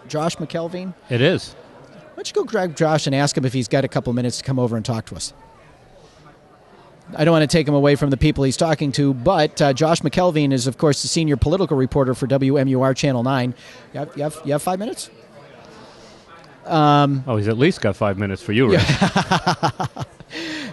Josh McElveen? It is. Why don't you go grab Josh and ask him if he's got a couple minutes to come over and talk to us? I don't want to take him away from the people he's talking to, but Josh McElveen is, of course, the senior political reporter for WMUR Channel 9. You have 5 minutes? He's at least got 5 minutes for you, Rich.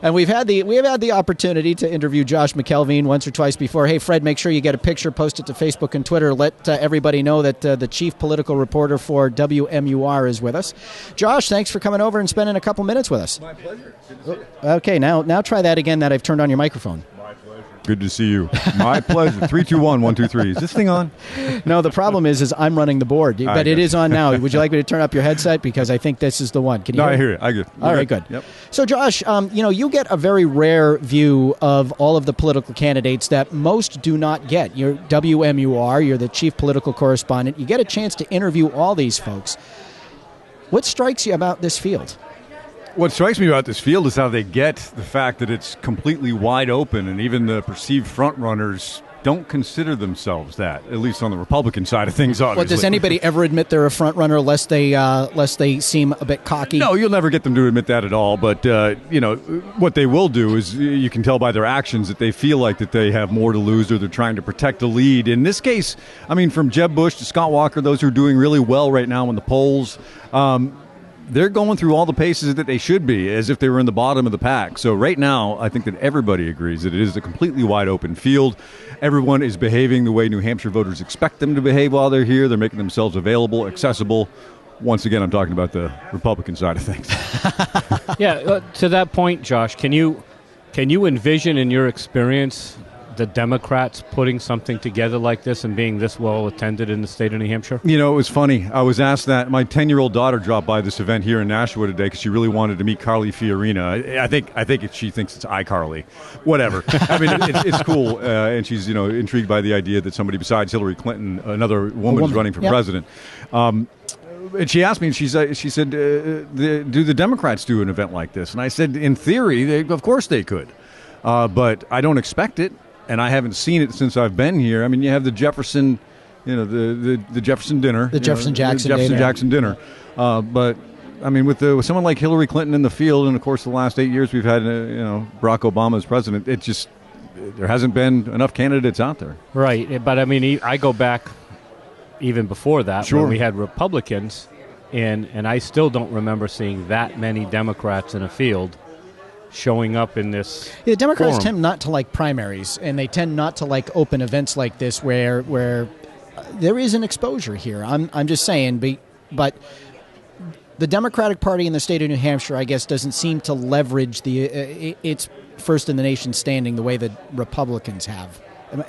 And we have had the opportunity to interview Josh McElveen once or twice before. Hey, Fred, make sure you get a picture, post it to Facebook and Twitter. Let everybody know that the chief political reporter for WMUR is with us. Josh, thanks for coming over and spending a couple minutes with us. My pleasure. Good to see you. Okay, now try that again. That I've turned on your microphone. Good to see you. My pleasure. 3, 2, 1, 1, 2, 3. Is this thing on? No, the problem is I'm running the board, but it is on now. Would you like me to turn up your headset? Because I think this is the one. Can you hear I hear it. I get it. All right, good. Yep. So, Josh, you get a very rare view of all of the political candidates that most do not get. You're WMUR. You're the chief political correspondent. You get a chance to interview all these folks. What strikes you about this field? What strikes me about this field is how they get the fact that it's completely wide open, and even the perceived front runners don't consider themselves that, at least on the Republican side of things, obviously. Well, does anybody ever admit they're a front runner lest they seem a bit cocky? No, you'll never get them to admit that at all. But, what they will do is you can tell by their actions that they feel like that they have more to lose or they're trying to protect the lead. In this case, from Jeb Bush to Scott Walker, those who are doing really well right now in the polls, they're going through all the paces that they should be as if they were in the bottom of the pack. So right now, I think that everybody agrees that it is a completely wide open field. Everyone is behaving the way New Hampshire voters expect them to behave while they're here. They're making themselves available, accessible. Once again, I'm talking about the Republican side of things. Yeah, to that point, Josh, can you envision in your experience the Democrats putting something together like this and being this well attended in the state of New Hampshire? It was funny. I was asked that. My 10-year-old daughter dropped by this event here in Nashua today because she really wanted to meet Carly Fiorina. I think she thinks it's iCarly. Whatever. It's cool, and she's intrigued by the idea that somebody besides Hillary Clinton, another woman is running for president. And she asked me, and she said, do the Democrats do an event like this? And I said, in theory, of course they could, but I don't expect it. And I haven't seen it since I've been here. You have the Jefferson, the Jefferson dinner. The Jefferson-Jackson dinner. But, with someone like Hillary Clinton in the field, and, of course, the last 8 years we've had, Barack Obama as president, there hasn't been enough candidates out there. Right. But, I go back even before that when we had Republicans, and I still don't remember seeing that many Democrats in a field showing up in this The Democrats forum. tend not to like primaries, and they tend not to like open events like this where there is an exposure here. I'm just saying, but the Democratic Party in the state of New Hampshire, I guess, doesn't seem to leverage its first in the nation standing the way that Republicans have.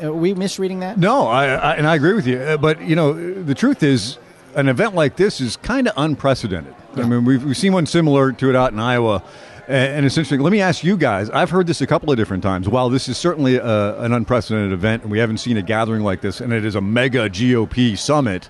Are we misreading that? No, I agree with you. But, the truth is, an event like this is kind of unprecedented. Yeah. We've seen one similar to it out in Iowa. And it's interesting. Let me ask you guys. I've heard this a couple of different times. While this is certainly an unprecedented event, and we haven't seen a gathering like this, and it is a mega GOP summit,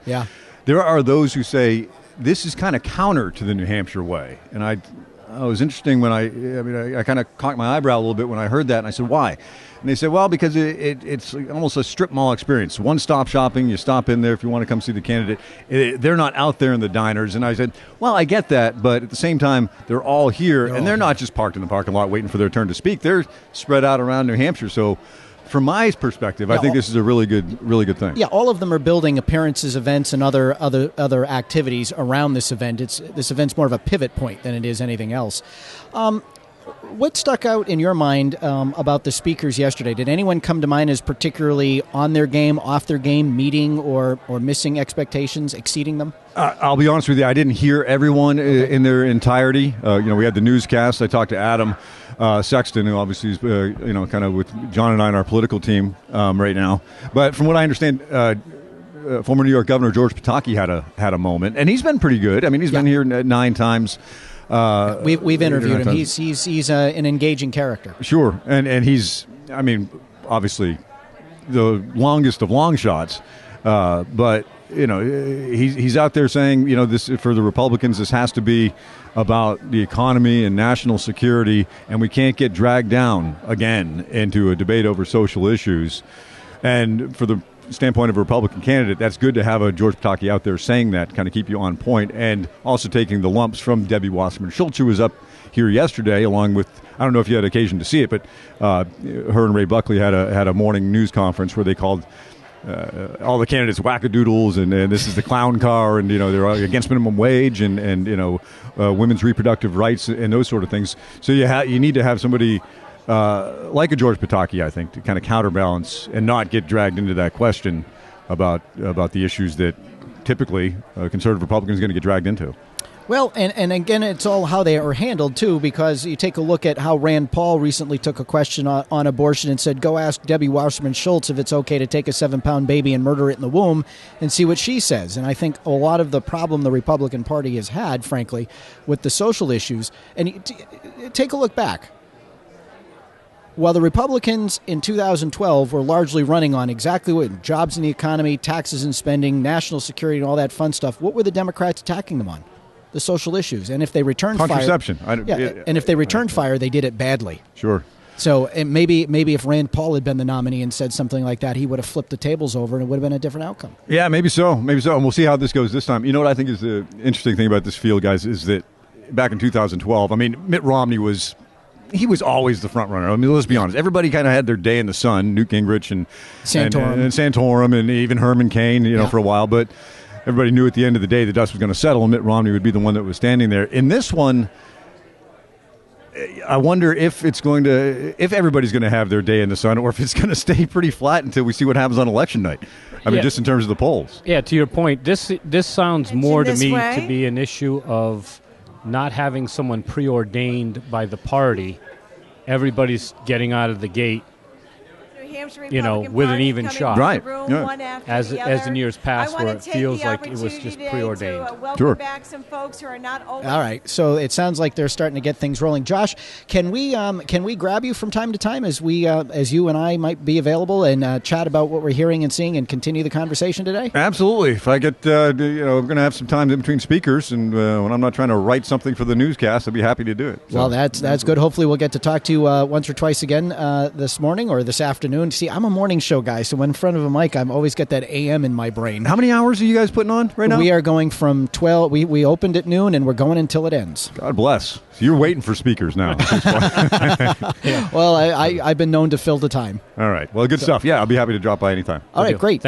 there are those who say this is kind of counter to the New Hampshire way. And it was interesting when I kind of cocked my eyebrow a little bit when I heard that, and I said, why? And they said, well, because it's almost a strip mall experience. One-stop shopping. You stop in there if you want to come see the candidate. They're not out there in the diners. And I said, well, I get that, but at the same time, they're all here, and they're not just parked in the parking lot waiting for their turn to speak. They're spread out around New Hampshire. So from my perspective, I think this is a really good thing. Yeah, all of them are building appearances, events, and other activities around this event. This event's more of a pivot point than it is anything else. What stuck out in your mind about the speakers yesterday? Did anyone come to mind as particularly on their game, off their game, meeting or missing expectations, exceeding them? I'll be honest with you. I didn't hear everyone in their entirety. We had the newscast. I talked to Adam Sexton, who obviously is kind of with John and I on our political team right now. But from what I understand, former New York Governor George Pataki had a moment, and he's been pretty good. He's been here 9 times. We've interviewed him. He's an engaging character. Sure, and he's obviously the longest of long shots, but he's out there saying this for the Republicans. This has to be about the economy and national security, and we can't get dragged down again into a debate over social issues. And for the standpoint of a Republican candidate, that's good to have a George Pataki out there saying that, kind of keep you on point, and also taking the lumps from Debbie Wasserman Schultz, who was up here yesterday, along with, I don't know if you had occasion to see it, but her and Ray Buckley had a morning news conference where they called all the candidates wackadoodles, and this is the clown car, and they're against minimum wage, and women's reproductive rights and those sort of things. So you need to have somebody like a George Pataki, I think, to kind of counterbalance and not get dragged into that question about the issues that typically conservative Republicans are going to get dragged into. Well, and again, it's all how they are handled, too, because you take a look at how Rand Paul recently took a question on abortion and said, go ask Debbie Wasserman Schultz if it's okay to take a 7-pound baby and murder it in the womb and see what she says. And I think a lot of the problem the Republican Party has had, frankly, with the social issues, and take a look back. While the Republicans in 2012 were largely running on exactly what jobs in the economy, taxes and spending, national security, and all that fun stuff, what were the Democrats attacking them on? The social issues. And if they returned contraception. And if they returned fire, they did it badly. Sure. So maybe if Rand Paul had been the nominee and said something like that, he would have flipped the tables over and it would have been a different outcome. Yeah, maybe so. And we'll see how this goes this time. You know what I think is the interesting thing about this field, guys, is that back in 2012, I mean, Mitt Romney was always the front runner. I mean, let's be honest. Everybody kind of had their day in the sun, Newt Gingrich and Santorum and even Herman Cain, for a while. But everybody knew at the end of the day the dust was going to settle and Mitt Romney would be the one that was standing there. In this one, I wonder if everybody's going to have their day in the sun or if it's going to stay pretty flat until we see what happens on election night. I mean, just in terms of the polls. Yeah, to your point, this sounds more to me to be an issue of not having someone preordained by the party. Everybody's getting out of the gate, with an even shot. Right. Yeah. As in years past, where it feels like it was just preordained. Sure. Back some folks who are not over. All right. So it sounds like they're starting to get things rolling. Josh, can we grab you from time to time as you and I might be available and chat about what we're hearing and seeing and continue the conversation today? Absolutely. If I get, we're going to have some time in between speakers, and when I'm not trying to write something for the newscast, I'd be happy to do it. So. Well, that's good. Hopefully, we'll get to talk to you once or twice again this morning or this afternoon. See, I'm a morning show guy, so when in front of a mic, I'm always get that AM in my brain. How many hours are you guys putting on right now? We are going from 12. We opened at noon, and we're going until it ends. God bless. So you're waiting for speakers now. Well, I've been known to fill the time. All right. Well, good stuff. Yeah, I'll be happy to drop by anytime. All right, great.